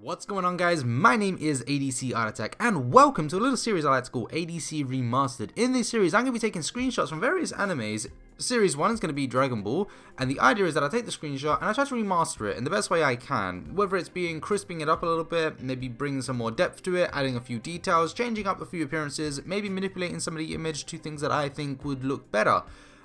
What's going on, guys? My name is ADC Art Attack and welcome to a little series I like to call ADC Remastered. In this series I'm going to be taking screenshots from various animes. Series 1 is going to be Dragon Ball, and the idea is that I take the screenshot and I try to remaster it in the best way I can, whether it's being crisping it up a little bit, maybe bringing some more depth to it, adding a few details, changing up a few appearances, maybe manipulating some of the image to things that I think would look better.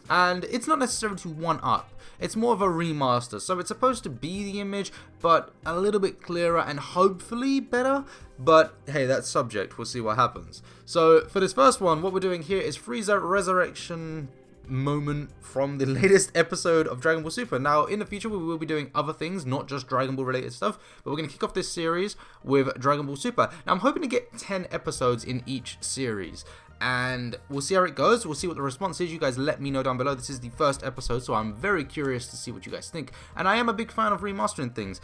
And it's not necessarily to one up, it's more of a remaster, so it's supposed to be the image, but a little bit clearer and hopefully better, but hey, that's subject, we'll see what happens. So for this first one, what we're doing here is Frieza resurrection moment from the latest episode of Dragon Ball Super. Now in the future we will be doing other things, not just Dragon Ball related stuff, but we're going to kick off this series with Dragon Ball Super. Now I'm hoping to get 10 episodes in each series, and we'll see how it goes. We'll see what the response is. You guys let me know down below. This is the first episode, so I'm very curious to see what you guys think, and I am a big fan of remastering things.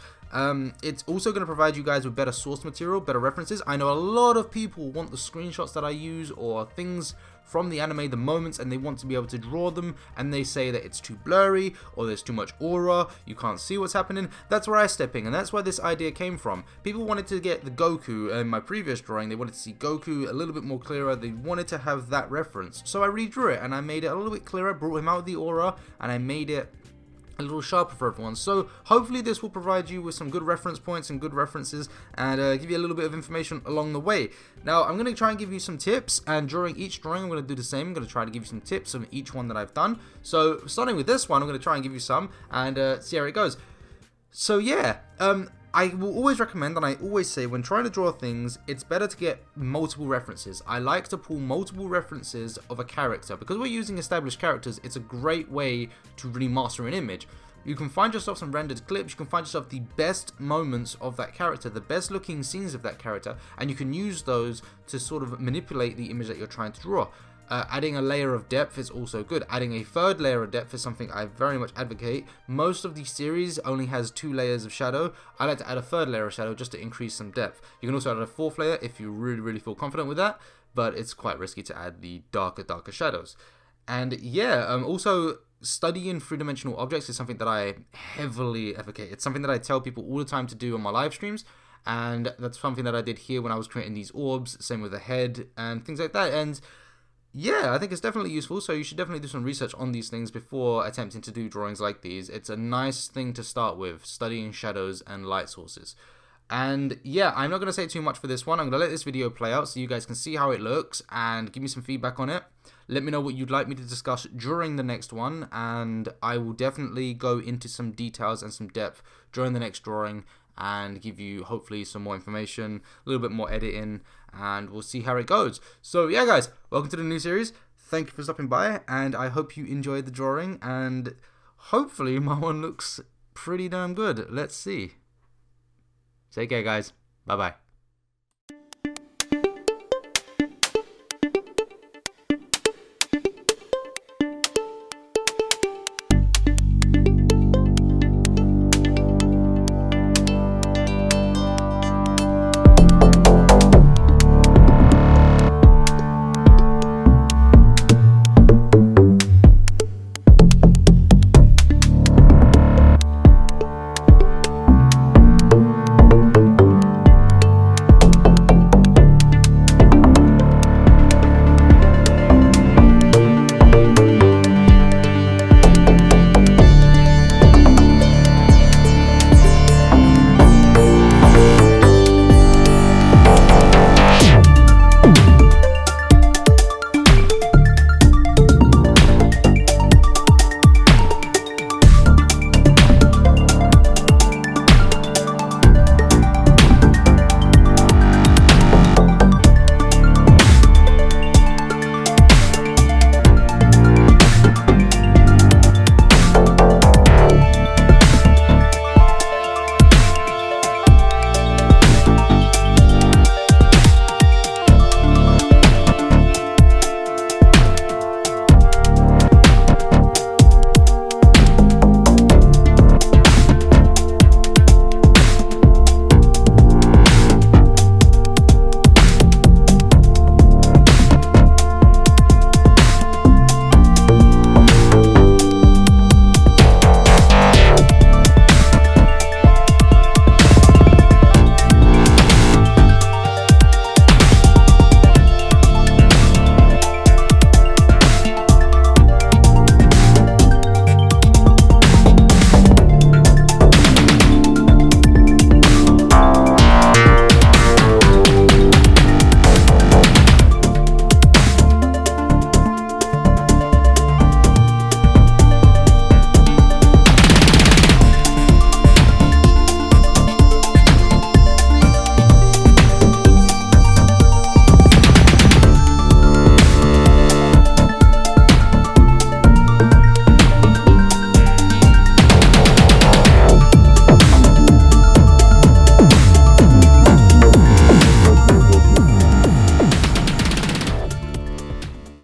It's also going to provide you guys with better source material, better references. I know a lot of people want the screenshots that I use or things from the anime, the moments, and they want to be able to draw them, and they say that it's too blurry or there's too much aura, you can't see what's happening. That's where I step in, and that's where this idea came from. People wanted to get the Goku in my previous drawing. They wanted to see Goku a little bit more clearer. They wanted to have that reference, so I redrew it and I made it a little bit clearer, brought him out with the aura, and I made it a little sharper for everyone. So hopefully this will provide you with some good reference points and good references, and give you a little bit of information along the way. Now I'm going to try and give you some tips, and during each drawing I'm going to do the same. I'm going to try to give you some tips on each one that I've done. So starting with this one, I'm going to try and give you some and see how it goes. So yeah, I will always recommend, and I always say, when trying to draw things, it's better to get multiple references. I like to pull multiple references of a character. Because we're using established characters, it's a great way to really master an image. You can find yourself some rendered clips, you can find yourself the best moments of that character, the best looking scenes of that character, and you can use those to sort of manipulate the image that you're trying to draw. Adding a layer of depth is also good. Adding a third layer of depth is something I very much advocate. Most of the series only has 2 layers of shadow. I like to add a third layer of shadow just to increase some depth. You can also add a 4th layer if you really feel confident with that, but it's quite risky to add the darker shadows. And yeah, also studying 3-dimensional objects is something that I heavily advocate. It's something that I tell people all the time to do on my live streams, and that's something that I did here when I was creating these orbs, same with the head and things like that. And yeah, I think it's definitely useful, so you should definitely do some research on these things before attempting to do drawings like these. It's a nice thing to start with, studying shadows and light sources. And yeah, I'm not going to say too much for this one. I'm going to let this video play out so you guys can see how it looks and give me some feedback on it. Let me know what you'd like me to discuss during the next one, and I will definitely go into some details and some depth during the next drawing and give you hopefully some more information, a little bit more editing, and we'll see how it goes. So yeah, guys, welcome to the new series. Thank you for stopping by, and I hope you enjoyed the drawing, and hopefully my one looks pretty damn good. Let's see. Take care, guys. Bye bye.